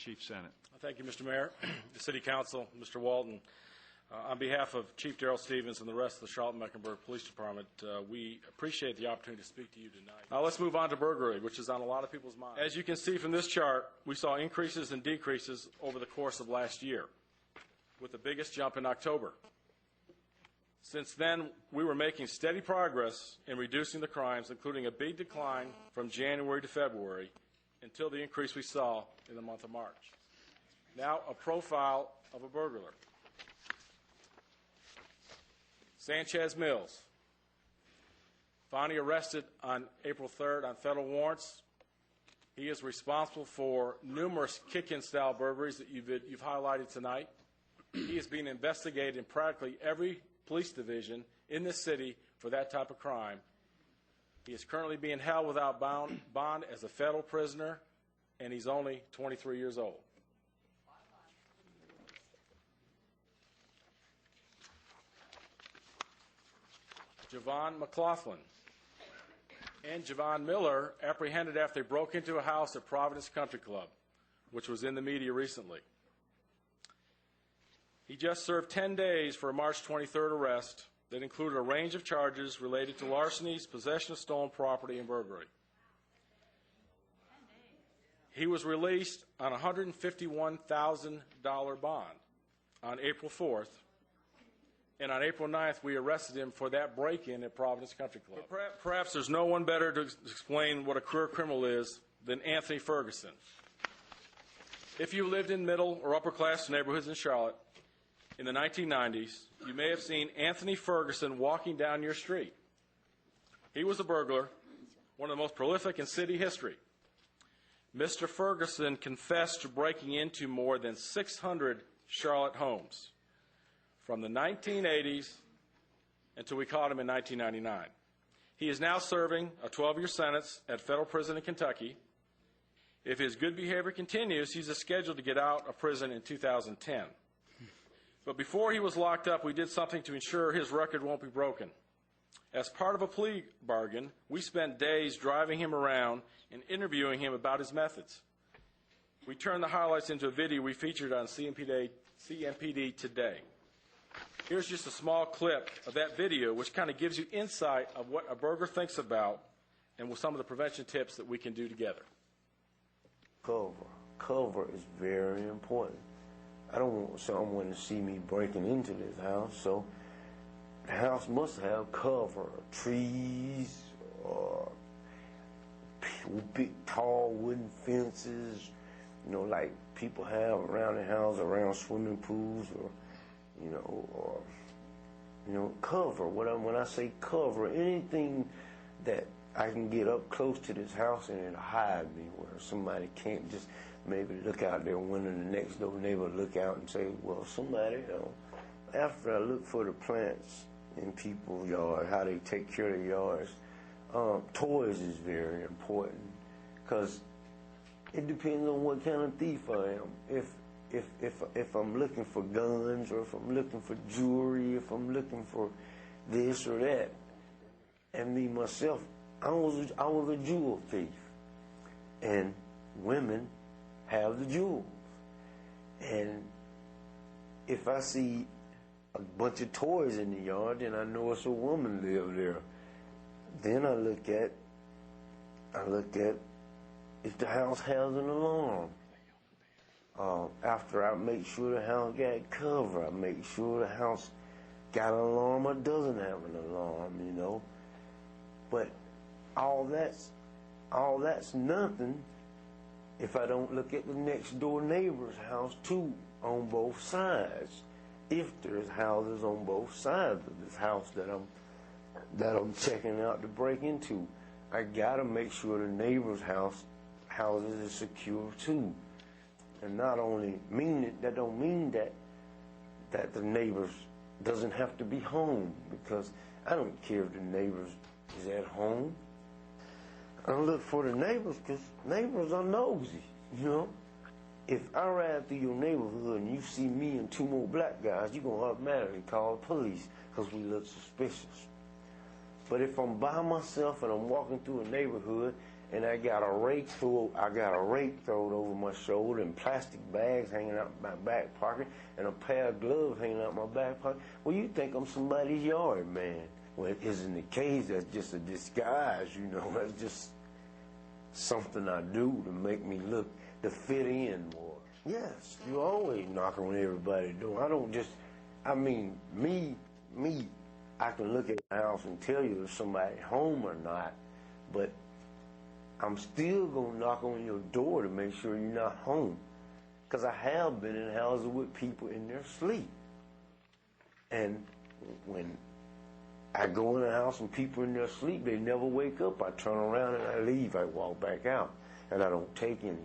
Chief Senate. Thank you, Mr. Mayor, the City Council, Mr. Walton. On behalf of Chief Darrell Stevens and the rest of the Charlotte-Mecklenburg Police Department, we appreciate the opportunity to speak to you tonight. Now let's move on to burglary, which is on a lot of people's minds. As you can see from this chart, we saw increases and decreases over the course of last year, with the biggest jump in October. Since then, we were making steady progress in reducing the crimes, including a big decline from January to February, until the increase we saw in the month of March. Now, a profile of a burglar. Sanchez Mills, finally arrested on April 3rd on federal warrants. He is responsible for numerous kick-in style burglaries that you've highlighted tonight. He is being investigated in practically every police division in this city for that type of crime. He is currently being held without bond as a federal prisoner, and he's only 23 years old. Javon McLaughlin and Javon Miller apprehended after they broke into a house at Providence Country Club, which was in the media recently. He just served 10 days for a March 23rd arrest that included a range of charges related to larcenies, possession of stolen property, and burglary. He was released on a $151,000 bond on April 4th, and on April 9th, we arrested him for that break-in at Providence Country Club. Perhaps there's no one better to explain what a career criminal is than Anthony Ferguson. If you lived in middle or upper-class neighborhoods in Charlotte in the 1990s, you may have seen Anthony Ferguson walking down your street. He was a burglar, one of the most prolific in city history. Mr. Ferguson confessed to breaking into more than 600 Charlotte homes from the 1980s until we caught him in 1999. He is now serving a 12-year sentence at federal prison in Kentucky. If his good behavior continues, he's scheduled to get out of prison in 2010. But before he was locked up, we did something to ensure his record won't be broken. As part of a plea bargain, we spent days driving him around and interviewing him about his methods. We turned the highlights into a video we featured on CMPD today. Here's just a small clip of that video, which kind of gives you insight of what a burglar thinks about and with some of the prevention tips that we can do together. Cover is very important. I don't want someone to see me breaking into this house, so the house must have cover, trees, or big, tall wooden fences, like people have around the house, around swimming pools, or cover. When I say cover, anything that I can get up close to this house and it'll hide me, where somebody can't just maybe look out their window and the next door neighbor look out and say, well, somebody, after I look for the plants in people's yards, how they take care of their yards, toys is very important, because it depends on what kind of thief I am. If I'm looking for guns, or if I'm looking for jewelry, if I'm looking for this or that, and me myself, I was a jewel thief, and women have the jewels, and if I see a bunch of toys in the yard, then I know it's a woman live there. Then I look at if the house has an alarm. After I make sure the house got cover, I make sure the house got an alarm or doesn't have an alarm, But all that's nothing if I don't look at the next door neighbor's house too, on both sides. If there's houses on both sides of this house that I'm checking out to break into, I gotta make sure the neighbor's houses is secure too. And not only that don't mean that the neighbors doesn't have to be home, because I don't care if the neighbors is at home. I look for the neighbors because neighbors are nosy, If I ride through your neighborhood and you see me and two more black guys, you're going to automatically call the police because we look suspicious. But if I'm by myself and I'm walking through a neighborhood and I got a rake thrown over my shoulder, and plastic bags hanging out my back pocket, and a pair of gloves hanging out my back pocket. Well, you think I'm somebody's yard man. Well, it isn't the case. That's just a disguise, you know. That's just something I do to make me look, to fit in more. Yes, you always knock on everybody's door. I don't just, I mean, me, I can look at the house and tell you if somebody's home or not, but I'm still going to knock on your door to make sure you're not home. Because I have been in houses with people in their sleep. And when I go in the house and people in their sleep, they never wake up. I turn around and I leave. I walk back out, and I don't take anything.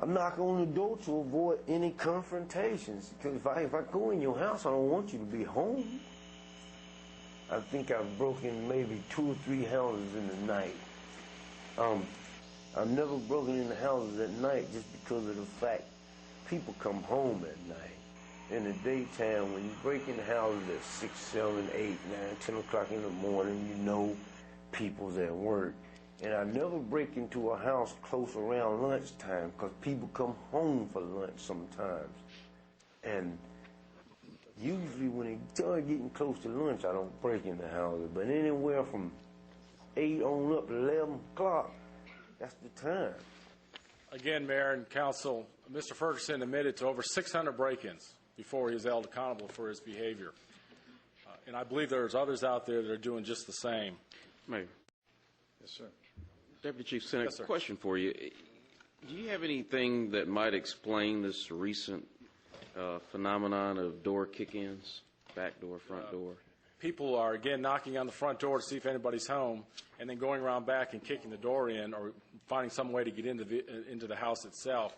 I knock on the door to avoid any confrontations. Because if I go in your house, I don't want you to be home. I think I've broken maybe 2 or 3 houses in the night. I've never broken into houses at night just because of the fact people come home at night. In the daytime, when you break in houses at 6, 7, 8, 9, 10 o'clock in the morning, you know people's at work. And I never break into a house close around lunchtime because people come home for lunch sometimes. And usually when they start getting close to lunch, I don't break into houses. But anywhere from 8 on up to 11 o'clock, that's the time. Again, Mayor and Council, Mr. Ferguson admitted to over 600 break-ins before he was held accountable for his behavior. And I believe there's others out there that are doing just the same. Mayor. Yes, sir. Deputy Chief Senator, Yes, question for you. Do you have anything that might explain this recent phenomenon of door kick-ins, back door, front door? People are, again, knocking on the front door to see if anybody's home, and then going around back and kicking the door in or finding some way to get into the house itself.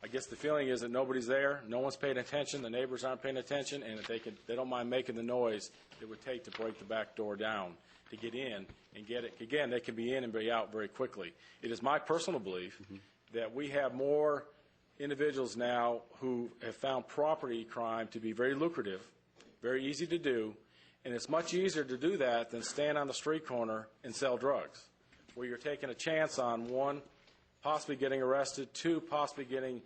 I guess the feeling is that nobody's there, no one's paying attention, the neighbors aren't paying attention, and if they don't mind making the noise it would take to break the back door down to get in and get it. Again, they can be in and be out very quickly. It is my personal belief that we have more individuals now who have found property crime to be very lucrative, very easy to do, and it's much easier to do that than stand on the street corner and sell drugs, where you're taking a chance on, 1, possibly getting arrested, 2, possibly getting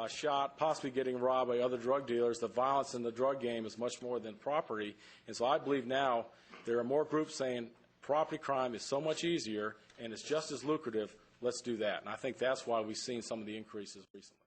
shot, possibly getting robbed by other drug dealers. The violence in the drug game is much more than property. And so I believe now there are more groups saying property crime is so much easier and it's just as lucrative, let's do that. And I think that's why we've seen some of the increases recently.